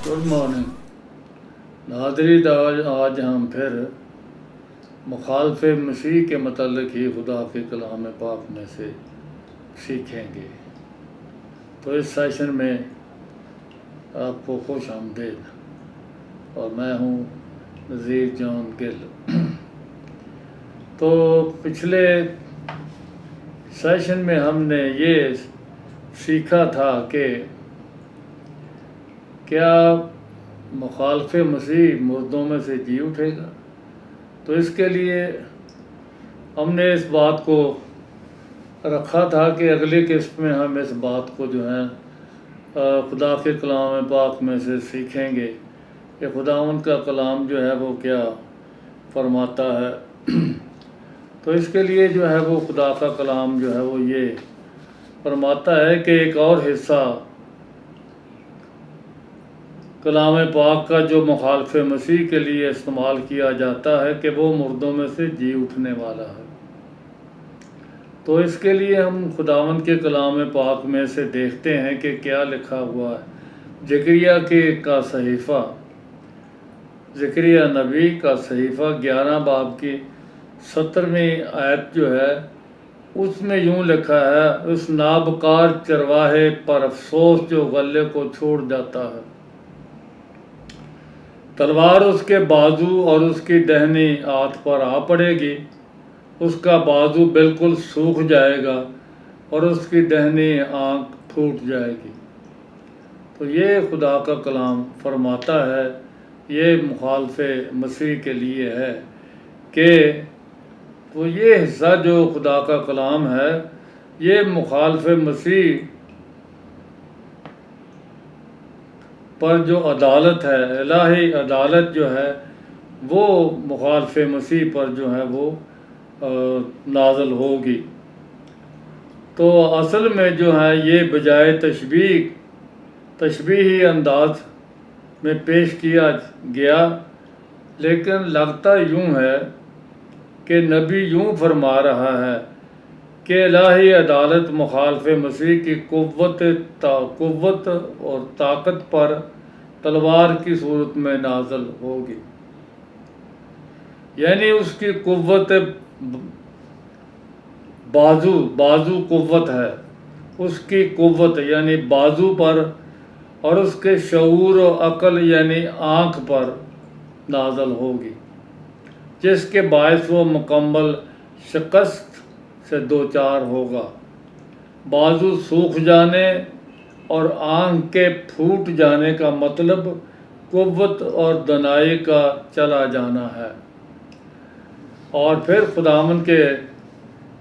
Good morning ناظرین، آج ہم پھر مخالف مسیح کے متعلق ہی خدا کے کلام پاک میں سے سیکھیں گے۔ تو اس سیشن میں آپ کو خوش آمدید، اور میں ہوں نذیر جان گل۔ تو پچھلے سیشن میں ہم نے یہ سیکھا تھا کہ کیا مخالف مسیح مردوں میں سے جی اٹھے گا؟ تو اس کے لیے ہم نے اس بات کو رکھا تھا کہ اگلی قسط میں ہم اس بات کو جو ہے خدا کے کلام پاک میں سے سیکھیں گے کہ خداوند کا کلام جو ہے وہ کیا فرماتا ہے۔ تو اس کے لیے جو ہے وہ خدا کا کلام جو ہے وہ یہ فرماتا ہے کہ ایک اور حصہ کلام پاک کا جو مخالف مسیح کے لیے استعمال کیا جاتا ہے کہ وہ مردوں میں سے جی اٹھنے والا ہے۔ تو اس کے لیے ہم خداوند کے کلام پاک میں سے دیکھتے ہیں کہ کیا لکھا ہوا ہے۔ زکریا نبی کا صحیفہ 11 باب کی 17ویں آیت جو ہے اس میں یوں لکھا ہے، اس نابکار چرواہے پر افسوس جو غلے کو چھوڑ جاتا ہے۔ تلوار اس کے بازو اور اس کی دہنی ہاتھ پر آ پڑے گی، اس کا بازو بالکل سوکھ جائے گا اور اس کی دہنی آنکھ پھوٹ جائے گی۔ تو یہ خدا کا کلام فرماتا ہے، یہ مخالف مسیح کے لیے ہے کہ تو یہ حصہ جو خدا کا کلام ہے یہ مخالف مسیح پر جو عدالت ہے، الہی عدالت جو ہے وہ مخالف مسیح پر جو ہے وہ نازل ہوگی۔ تو اصل میں جو ہے یہ بجائے تشبیہی انداز میں پیش کیا گیا، لیکن لگتا یوں ہے کہ نبی یوں فرما رہا ہے کہ الہی عدالت مخالف مسیح کی قوت اور طاقت پر تلوار کی صورت میں نازل ہوگی۔ یعنی اس کی قوت بازو قوت ہے، اس کی قوت یعنی بازو پر، اور اس کے شعور و عقل یعنی آنکھ پر نازل ہوگی، جس کے باعث وہ مکمل شکست سے دوچار ہوگا۔ بازو سوکھ جانے اور آنکھ کے پھوٹ جانے کا مطلب قوت اور دانائی کا چلا جانا ہے۔ اور پھر خداوند کے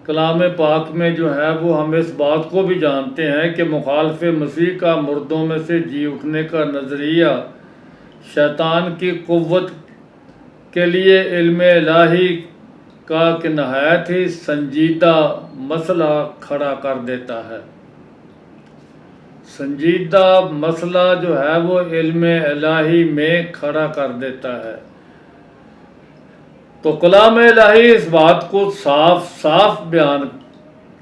کلام پاک میں جو ہے وہ ہم اس بات کو بھی جانتے ہیں کہ مخالف مسیح کا مردوں میں سے جی اٹھنے کا نظریہ شیطان کی قوت کے لیے علم الہی کا کہ نہایت ہی سنجیدہ مسئلہ کھڑا کر دیتا ہے۔ سنجیدہ مسئلہ جو ہے وہ علم الہی میں کھڑا کر دیتا ہے۔ تو کلام الہی اس بات کو صاف بیان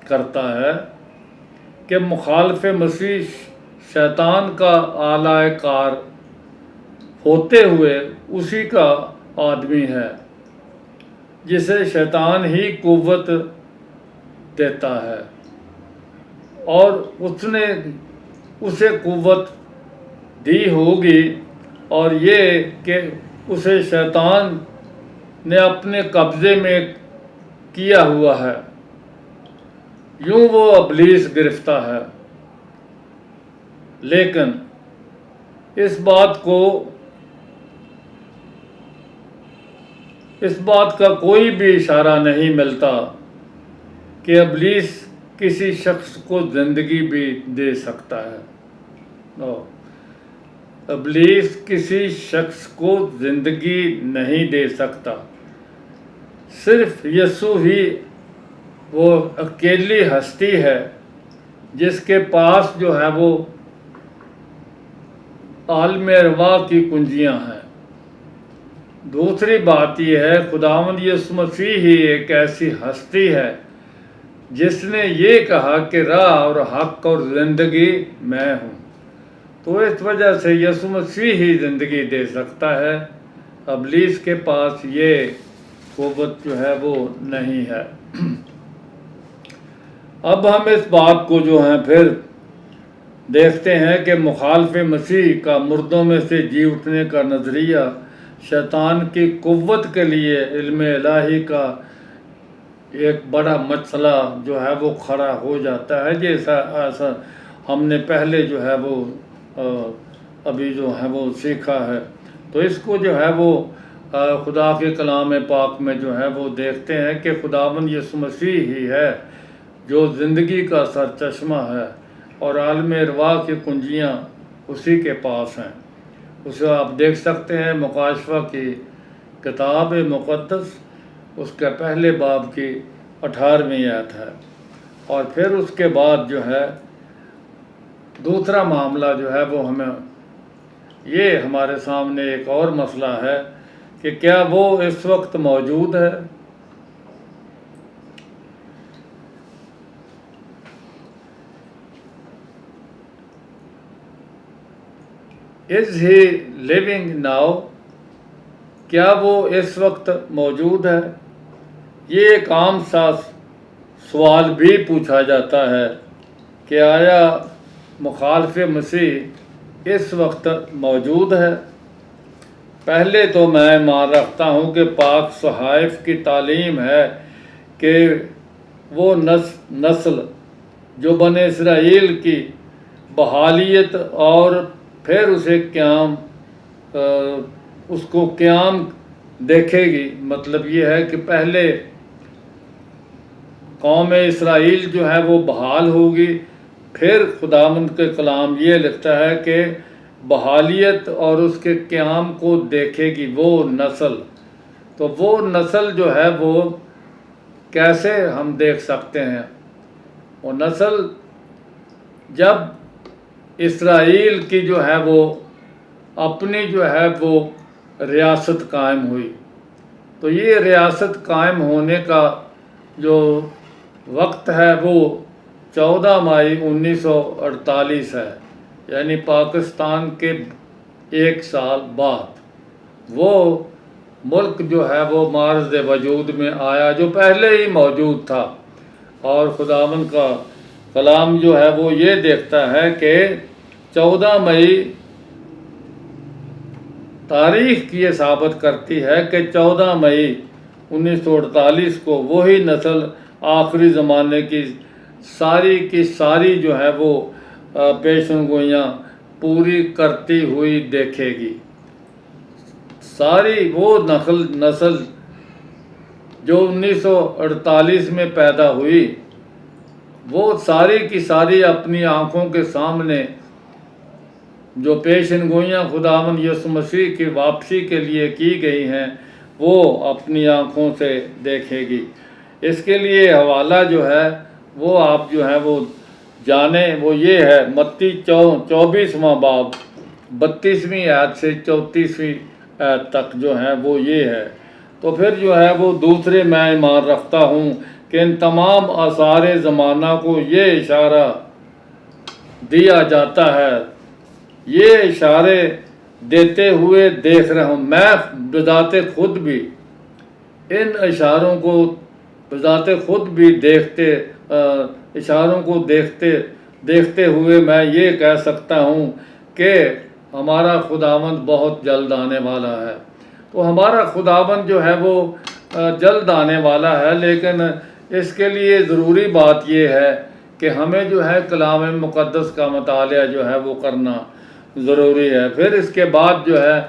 کرتا ہے کہ مخالف مسیح شیطان کا اعلی کار ہوتے ہوئے اسی کا آدمی ہے جسے شیطان ہی قوت دیتا ہے، اور اس نے اسے قوت دی ہوگی، اور یہ کہ اسے شیطان نے اپنے قبضے میں کیا ہوا ہے، یوں وہ ابلیس گرفتہ ہے۔ لیکن اس بات کا کوئی بھی اشارہ نہیں ملتا کہ ابلیس کسی شخص کو زندگی بھی دے سکتا ہے۔ ابلیس کسی شخص کو زندگی نہیں دے سکتا، صرف یسوع ہی وہ اکیلی ہستی ہے جس کے پاس جو ہے وہ عالم ارواح کی کنجیاں ہیں۔ دوسری بات یہ ہے، خداوند یسوع مسیح ہی ایک ایسی ہستی ہے جس نے یہ کہا کہ راہ اور حق اور زندگی میں ہوں۔ تو اس وجہ سے یسوع مسیح ہی زندگی دے سکتا ہے، ابلیس کے پاس یہ قوت جو ہے وہ نہیں ہے۔ اب ہم اس بات کو جو ہے پھر دیکھتے ہیں کہ مخالف مسیح کا مردوں میں سے جی اٹھنے کا نظریہ شیطان کی قوت کے لیے علم الہی کا ایک بڑا مسئلہ جو ہے وہ کھڑا ہو جاتا ہے، جیسا ایسا ہم نے پہلے جو ہے وہ ابھی جو ہے وہ سیکھا ہے۔ تو اس کو جو ہے وہ خدا کے کلام پاک میں جو ہے وہ دیکھتے ہیں کہ خداوند یسوع مسیح ہی ہے جو زندگی کا سرچشمہ ہے، اور عالم ارواح کی کنجیاں اسی کے پاس ہیں۔ اسے آپ دیکھ سکتے ہیں مکاشفہ کی کتاب مقدس، اس کے پہلے باب کی 18ویں آیت ہے۔ اور پھر اس کے بعد جو ہے دوسرا معاملہ جو ہے وہ ہمیں یہ ہمارے سامنے ایک اور مسئلہ ہے کہ کیا وہ اس وقت موجود ہے؟ Is he living now؟ کیا وہ اس وقت موجود ہے؟ یہ ایک عام سا سوال بھی پوچھا جاتا ہے کہ آیا مخالف مسیح اس وقت موجود ہے؟ پہلے تو میں مان رکھتا ہوں کہ پاک صحائف کی تعلیم ہے کہ وہ نسل جو بنی اسرائیل کی بحالیت اور پھر اسے اس کو قیام دیکھے گی، مطلب یہ ہے کہ پہلے قوم اسرائیل جو ہے وہ بحال ہوگی، پھر خداوند کے کلام یہ لکھتا ہے کہ بحالیت اور اس کے قیام کو دیکھے گی وہ نسل۔ تو وہ نسل جو ہے وہ کیسے ہم دیکھ سکتے ہیں؟ وہ نسل جب اسرائیل کی جو ہے وہ اپنی جو ہے وہ ریاست قائم ہوئی، تو یہ ریاست قائم ہونے کا جو وقت ہے وہ 14 مئی 1948 ہے، یعنی پاکستان کے 1 سال بعد وہ ملک جو ہے وہ معرض وجود میں آیا جو پہلے ہی موجود تھا۔ اور خداوند کا کلام جو ہے وہ یہ دیکھتا ہے کہ 14 مئی تاریخ یہ ثابت کرتی ہے کہ 14 مئی 1948 کو وہی نسل آخری زمانے کی ساری جو ہے وہ پیشن گوئیاں پوری کرتی ہوئی دیکھے گی۔ ساری وہ نسل جو 1948 میں پیدا ہوئی، وہ ساری کی ساری اپنی آنکھوں کے سامنے جو پیشن گوئیاں خداوند یسوع مسیح کی واپسی کے لیے کی گئی ہیں وہ اپنی آنکھوں سے دیکھے گی۔ اس کے لیے حوالہ جو ہے وہ آپ جو ہے وہ جانیں، وہ یہ ہے متی 24واں باب 32ویں آیت سے 34ویں آیت تک جو ہے وہ یہ ہے۔ تو پھر جو ہے وہ دوسرے میں ایمان رکھتا ہوں کہ ان تمام آثار زمانہ کو یہ اشارہ دیا جاتا ہے، یہ اشارے دیتے ہوئے دیکھ رہا ہوں میں بذات خود بھی ان اشاروں کو بذات خود بھی اشاروں کو دیکھتے ہوئے میں یہ کہہ سکتا ہوں کہ ہمارا خداوند بہت جلد آنے والا ہے۔ تو ہمارا خداوند جو ہے وہ جلد آنے والا ہے، لیکن اس کے لیے ضروری بات یہ ہے کہ ہمیں جو ہے کلام مقدس کا مطالعہ جو ہے وہ کرنا ضروری ہے۔ پھر اس کے بعد جو ہے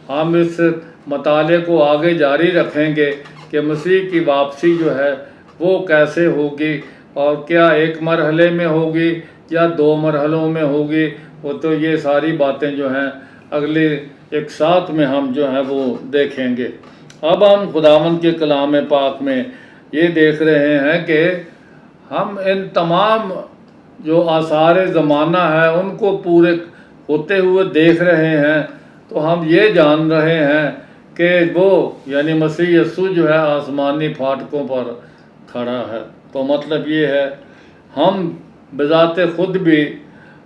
ہم اس مطالعے کو آگے جاری رکھیں گے کہ مسیح کی واپسی جو ہے وہ کیسے ہوگی، اور کیا ایک مرحلے میں ہوگی یا 2 مرحلوں میں ہوگی، وہ تو یہ ساری باتیں جو ہیں اگلے ایک ساتھ میں ہم جو ہے وہ دیکھیں گے۔ اب ہم خداوند کے کلام پاک میں یہ دیکھ رہے ہیں کہ ہم ان تمام جو آثار زمانہ ہے ان کو پورے ہوتے ہوئے دیکھ رہے ہیں، تو ہم یہ جان رہے ہیں کہ وہ یعنی مسیح یسوع جو ہے آسمانی پھاٹکوں پر کھڑا ہے۔ تو مطلب یہ ہے ہم بذات خود بھی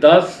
10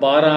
12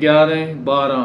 11 12।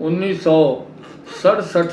1967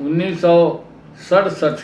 1967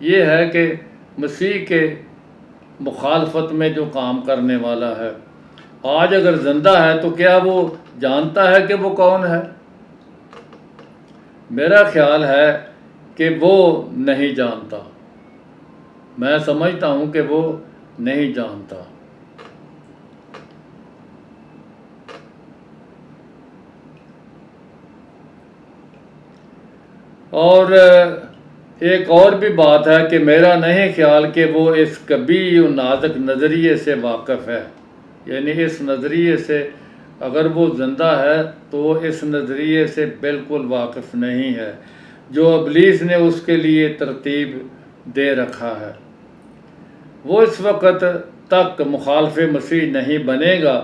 یہ ہے کہ مسیح کے مخالفت میں جو کام کرنے والا ہے آج اگر زندہ ہے تو کیا وہ جانتا ہے کہ وہ کون ہے؟ میرا خیال ہے کہ وہ نہیں جانتا. میں سمجھتا ہوں کہ وہ نہیں جانتا. اور ایک اور بھی بات ہے کہ میرا نہیں خیال کہ وہ اس کبھی و نازک نظریے سے واقف ہے. یعنی اس نظریے سے اگر وہ زندہ ہے تو وہ اس نظریے سے بالکل واقف نہیں ہے جو ابلیس نے اس کے لیے ترتیب دے رکھا ہے. وہ اس وقت تک مخالف مسیح نہیں بنے گا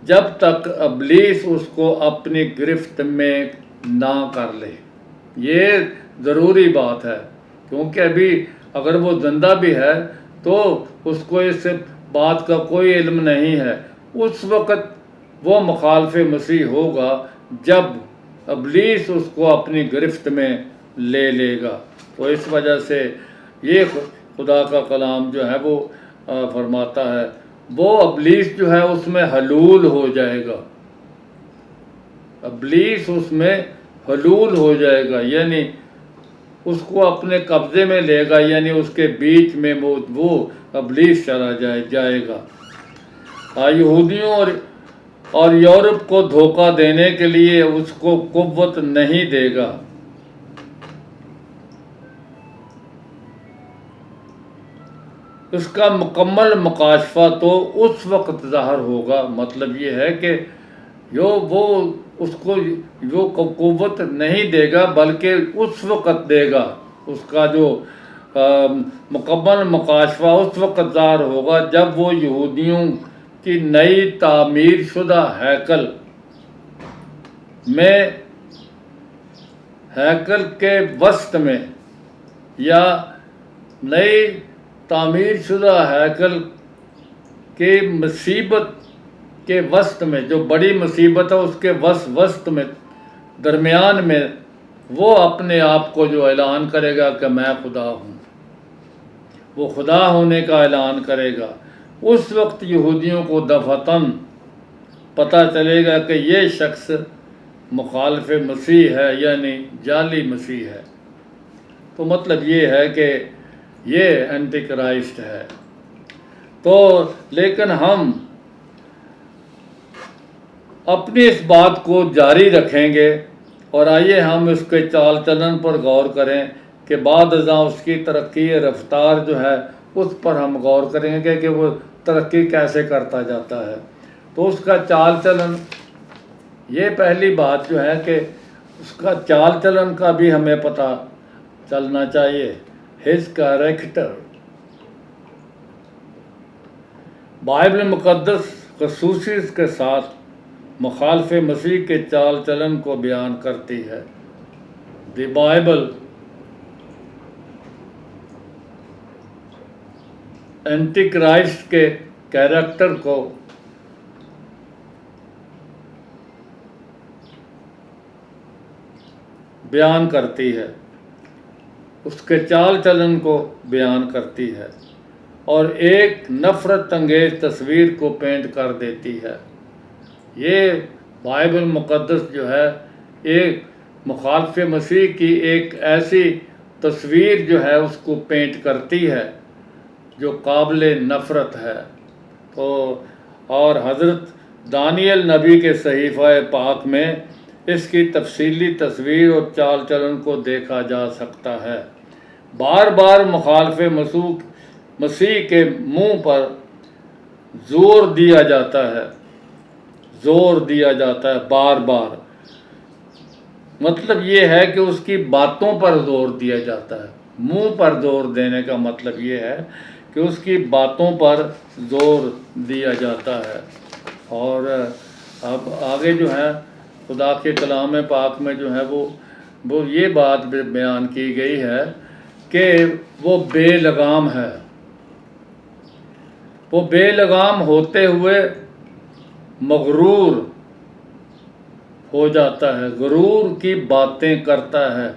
جب تک ابلیس اس کو اپنی گرفت میں نہ کر لے. یہ ضروری بات ہے کیونکہ ابھی اگر وہ زندہ بھی ہے تو اس کو اس بات کا کوئی علم نہیں ہے. اس وقت وہ مخالف مسیح ہوگا جب ابلیس اس کو اپنی گرفت میں لے لے گا. تو اس وجہ سے یہ خدا کا کلام جو ہے وہ فرماتا ہے وہ ابلیس جو ہے اس میں حلول ہو جائے گا. ابلیس اس میں حلول ہو جائے گا یعنی اس کو اپنے قبضے میں لے گا. یعنی اس کے بیچ میں وہ ابلیس چلا جائے گا. یہودیوں اور یورپ کو دھوکہ دینے کے لیے اس کو قوت نہیں دے گا. اس کا مکمل مکاشفہ تو اس وقت ظاہر ہوگا. مطلب یہ ہے کہ وہ اس کو جو قوت نہیں دے گا بلکہ اس وقت دے گا. اس کا جو مکمل مکاشفہ اس وقت ظاہر ہوگا جب وہ یہودیوں کی نئی تعمیر شدہ ہیکل کے وسط میں یا نئی تعمیر شدہ ہیکل کے مصیبت کے وسط میں جو بڑی مصیبت ہے اس کے وسط میں درمیان میں وہ اپنے آپ کو جو اعلان کرے گا کہ میں خدا ہوں. وہ خدا ہونے کا اعلان کرے گا. اس وقت یہودیوں کو دفعتاً پتہ چلے گا کہ یہ شخص مخالف مسیح ہے یعنی جعلی مسیح ہے. تو مطلب یہ ہے کہ یہ اینٹی کرائسٹ ہے. تو لیکن ہم اپنی اس بات کو جاری رکھیں گے اور آئیے ہم اس کے چال چلن پر غور کریں کہ بعد ازاں اس کی ترقی رفتار جو ہے اس پر ہم غور کریں گے کہ وہ ترقی کیسے کرتا جاتا ہے. تو اس کا چال چلن یہ پہلی بات جو ہے کہ اس کا چال چلن کا بھی ہمیں پتہ چلنا چاہیے. His character. بائبل مقدس خصوصی کے ساتھ مخالف مسیح کے چال چلن کو بیان کرتی ہے. دی بائبل اینٹی کرائسٹ کے کیریکٹر کو بیان کرتی ہے, اس کے چال چلن کو بیان کرتی ہے اور ایک نفرت انگیز تصویر کو پینٹ کر دیتی ہے. یہ بائبل مقدس جو ہے ایک مخالف مسیح کی ایک ایسی تصویر جو ہے اس کو پینٹ کرتی ہے جو قابل نفرت ہے. تو اور حضرت دانیل نبی کے صحیفہ پاک میں اس کی تفصیلی تصویر اور چال چلن کو دیکھا جا سکتا ہے. بار بار مخالف مسیح کے منہ پر زور دیا جاتا ہے بار بار. مطلب یہ ہے کہ اس کی باتوں پر زور دیا جاتا ہے. منہ پر زور دینے کا مطلب یہ ہے کہ اس کی باتوں پر زور دیا جاتا ہے. اور اب آگے جو ہے خدا کے کلام پاک میں جو ہے وہ یہ بات بیان کی گئی ہے کہ وہ بے لگام ہے. وہ بے لگام ہوتے ہوئے مغرور ہو جاتا ہے, غرور کی باتیں کرتا ہے.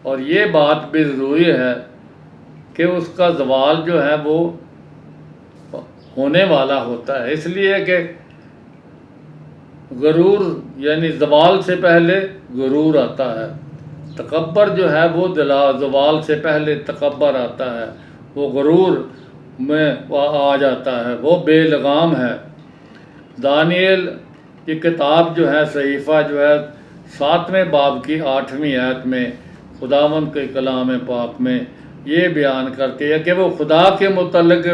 اور یہ بات بھی ضروری ہے کہ اس کا زوال جو ہے وہ ہونے والا ہوتا ہے، اس لیے کہ غرور یعنی زوال سے پہلے غرور آتا ہے، تکبر جو ہے وہ زوال سے پہلے تکبر آتا ہے، وہ غرور میں آ جاتا ہے، وہ بے لگام ہے۔ دانیل کی کتاب جو ہے صحیفہ جو ہے 7ویں باب کی 8ویں آیت میں خداوند کے کلام پاک میں یہ بیان کرتی ہے کہ وہ خدا کے متعلق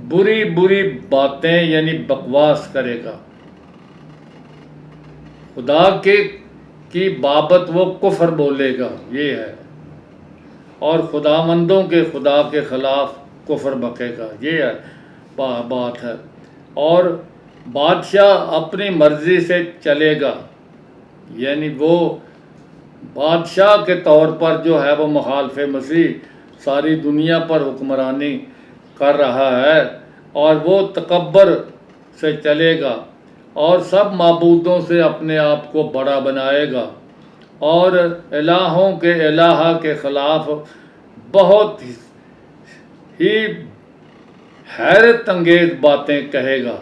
بری بری باتیں یعنی بکواس کرے گا، خدا کی بابت وہ کفر بولے گا، یہ ہے، اور خداوندوں کے خدا کے خلاف کفر بکے گا، یہ ہے بات ہے۔ اور بادشاہ اپنی مرضی سے چلے گا، یعنی وہ بادشاہ کے طور پر جو ہے وہ مخالف مسیح ساری دنیا پر حکمرانی کر رہا ہے، اور وہ تکبر سے چلے گا اور سب معبودوں سے اپنے آپ کو بڑا بنائے گا، اور الہوں کے الہ کے خلاف بہت ہی حیرت انگیز باتیں کہے گا،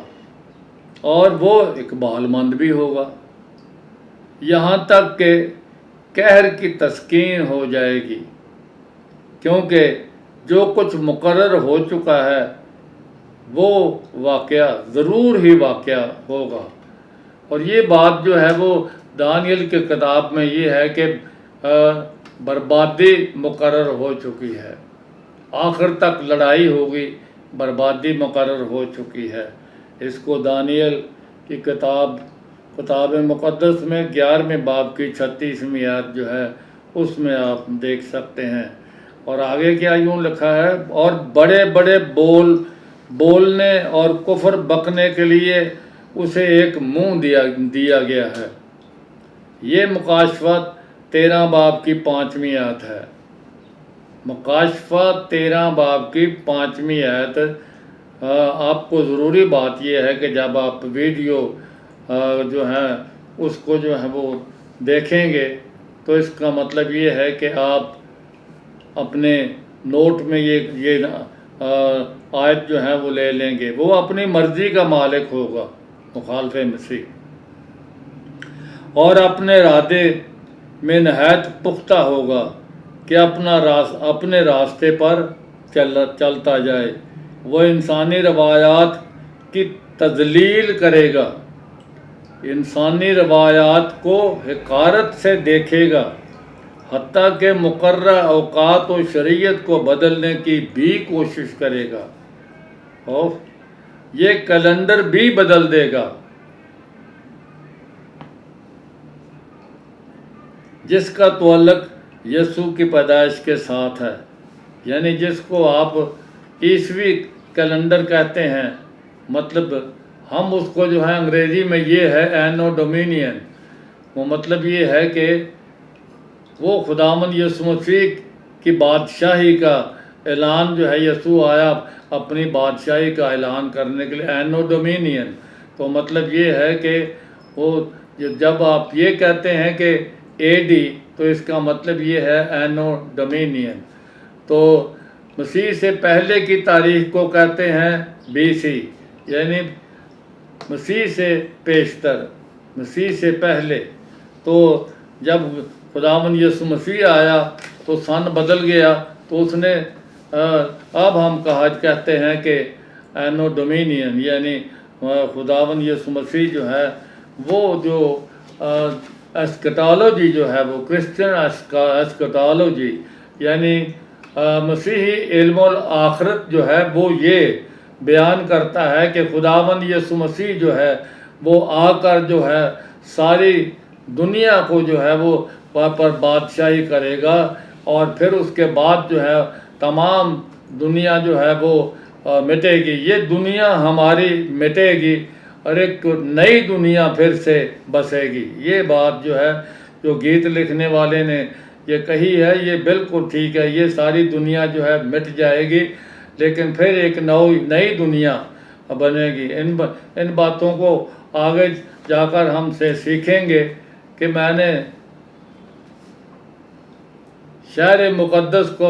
اور وہ اقبال مند بھی ہوگا، یہاں تک کہ قہر کی تسکین ہو جائے گی، کیونکہ جو کچھ مقرر ہو چکا ہے وہ واقعہ ضرور ہی واقعہ ہوگا۔ اور یہ بات جو ہے وہ دانیل کی کتاب میں یہ ہے کہ بربادی مقرر ہو چکی ہے، آخر تک لڑائی ہوگی، بربادی مقرر ہو چکی ہے۔ اس کو دانیل کی کتاب مقدس میں 11ویں باب کی 36ویں آیت جو ہے اس میں آپ دیکھ سکتے ہیں۔ اور آگے کیا یوں لکھا ہے، اور بڑے بڑے بولنے اور کفر بکنے کے لیے اسے ایک منہ دیا گیا ہے۔ یہ مکاشفہ 13 باب کی 5ویں آیت ہے، مکاشفہ 13 باب کی 5ویں آیت۔ آپ کو ضروری بات یہ ہے کہ جب آپ ویڈیو جو ہے اس کو جو ہے وہ دیکھیں گے تو اس کا مطلب یہ ہے کہ آپ اپنے نوٹ میں یہ آیت جو ہے وہ لے لیں گے، وہ اپنی مرضی کا مالک ہوگا مخالف مسیح، اور اپنے ارادے میں نہایت پختہ ہوگا کہ اپنے راستے پر چلتا جائے، وہ انسانی روایات کی تذلیل کرے گا، انسانی روایات کو حقارت سے دیکھے گا، حتیٰ کہ مقررہ اوقات و شریعت کو بدلنے کی بھی کوشش کرے گا، اور یہ کیلنڈر بھی بدل دے گا جس کا تعلق یسوع کی پیدائش کے ساتھ ہے، یعنی جس کو آپ عیسوی کیلنڈر کہتے ہیں، مطلب ہم اس کو جو ہے انگریزی میں یہ ہے اینو ڈومینین، وہ مطلب یہ ہے کہ وہ خداوند یسوع مسیح کی بادشاہی کا اعلان جو ہے، یسوع آیا اپنی بادشاہی کا اعلان کرنے کے لیے، اینو ڈومینین، تو مطلب یہ ہے کہ وہ جب آپ یہ کہتے ہیں کہ اے ڈی تو اس کا مطلب یہ ہے اینو ڈومینین، تو مسیح سے پہلے کی تاریخ کو کہتے ہیں بی سی، یعنی مسیح سے پیشتر، مسیح سے پہلے۔ تو جب خداوند یسوع مسیح آیا تو سن بدل گیا، تو اس نے اب ہم کہتے ہیں کہ اینو ڈومینین، یعنی خداوند یسوع مسیح جو ہے وہ جو اسکٹالوجی جو ہے وہ کرسچن اسکٹالوجی، یعنی مسیحی علم الآخرت جو ہے وہ یہ بیان کرتا ہے کہ خداوند یسوع مسیح جو ہے وہ آ کر جو ہے ساری دنیا کو جو ہے وہ پر بادشاہی کرے گا، اور پھر اس کے بعد جو ہے تمام دنیا جو ہے وہ مٹے گی، یہ دنیا ہماری مٹے گی اور ایک نئی دنیا پھر سے بسے گی۔ یہ بات جو ہے جو گیت لکھنے والے نے یہ کہی ہے یہ بالکل ٹھیک ہے، یہ ساری دنیا جو ہے مٹ جائے گی لیکن پھر ایک نئی دنیا بنے گی۔ ان باتوں کو آگے جا کر ہم سے سیکھیں گے کہ میں نے شہر مقدس کو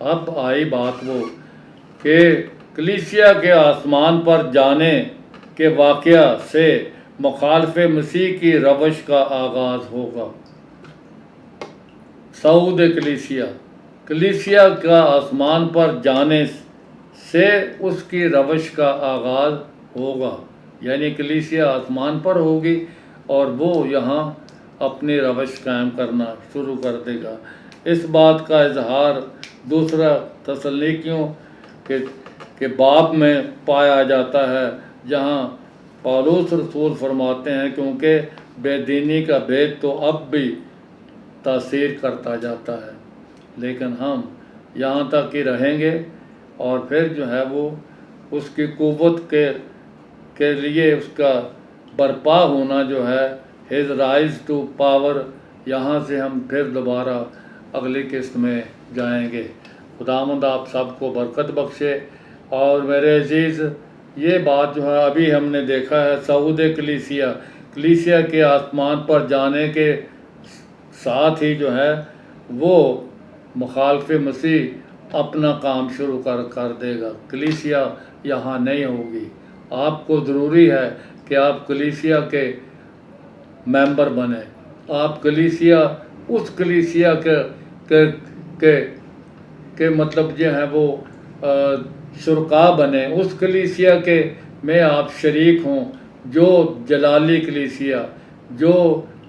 اب آئی بات وہ کہ کلیسیا کے آسمان پر جانے کے واقعہ سے مخالف مسیح کی روش کا آغاز ہوگا۔ صعود کلیسیا کا آسمان پر جانے سے اس کی روش کا آغاز ہوگا، یعنی کلیسیا آسمان پر ہوگی اور وہ یہاں اپنی روش قائم کرنا شروع کر دے گا۔ اس بات کا اظہار دوسرا تسلنیکیوں کے باب میں پایا جاتا ہے، جہاں پالوس رسول فرماتے ہیں کیونکہ بے دینی کا بھید تو اب بھی تاثیر کرتا جاتا ہے، لیکن ہم یہاں تک ہی رہیں گے اور پھر جو ہے وہ اس کی قوت کے لیے اس کا برپا ہونا جو ہے ہز رائز ٹو پاور، یہاں سے ہم پھر دوبارہ اگلی قسط میں جائیں گے۔ خداوند آپ سب کو برکت بخشے۔ اور میرے عزیز، یہ بات جو ہے ابھی ہم نے دیکھا ہے صعود کلیسیا کے آسمان پر جانے کے ساتھ ہی جو ہے وہ مخالف مسیح اپنا کام شروع کر دے گا۔ کلیسیا یہاں نہیں ہوگی۔ آپ کو ضروری ہے کہ آپ کلیسیا کے ممبر بنیں، آپ اس کلیسیا کے مطلب جو ہے وہ شرکا بنیں، اس کلیسیا کے میں آپ شریک ہوں، جو جلالی کلیسیا، جو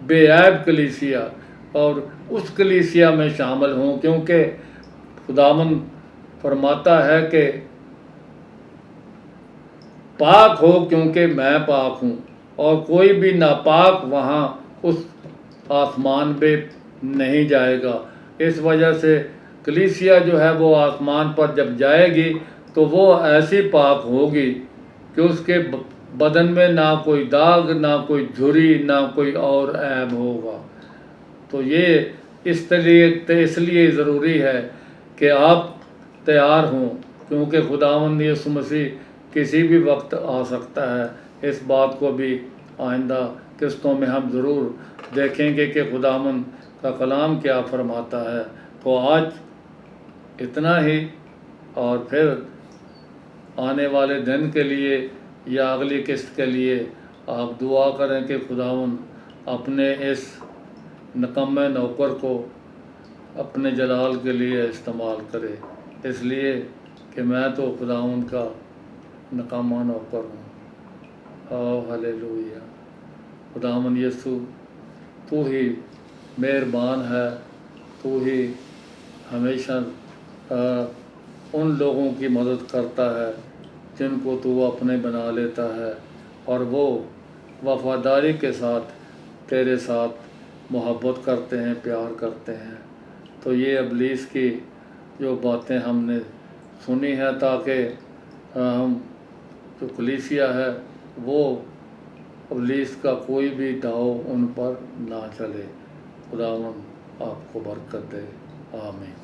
بے عیب کلیسیا، اور اس کلیسیا میں شامل ہوں، کیونکہ خداوند فرماتا ہے کہ پاک ہو کیونکہ میں پاک ہوں، اور کوئی بھی ناپاک وہاں اس آسمان پہ نہیں جائے گا۔ اس وجہ سے کلیسیا جو ہے وہ آسمان پر جب جائے گی تو وہ ایسی پاک ہوگی کہ اس کے بدن میں نہ کوئی داغ، نہ کوئی جھری، نہ کوئی اور عیب ہوگا۔ تو یہ اس لیے ضروری ہے کہ آپ تیار ہوں، کیونکہ خداوند یسوع مسیح کسی بھی وقت آ سکتا ہے۔ اس بات کو بھی آئندہ قسطوں میں ہم ضرور دیکھیں گے کہ خداوند کا کلام کیا فرماتا ہے۔ تو آج اتنا ہی، اور پھر آنے والے دن کے لیے یا اگلی قسط کے لیے آپ دعا کریں کہ خداوند اپنے اس نکمے نوکر کو اپنے جلال کے لیے استعمال کرے، اس لیے کہ میں تو خداوند کا نکمہ نوکر ہوں۔ ہلیلویا۔ خداوند یسوع، تو ہی مہربان ہے، تو ہی ہمیشہ ان لوگوں کی مدد کرتا ہے جن کو تو اپنے بنا لیتا ہے، اور وہ وفاداری کے ساتھ تیرے ساتھ محبت کرتے ہیں، پیار کرتے ہیں۔ تو یہ ابلیس کی جو باتیں ہم نے سنی ہیں، تاکہ ہم جو کلیسیا ہے وہ ابلیس کا کوئی بھی داؤ ان پر نہ چلے۔ خداوند آپ کو برکت دے۔ آمین۔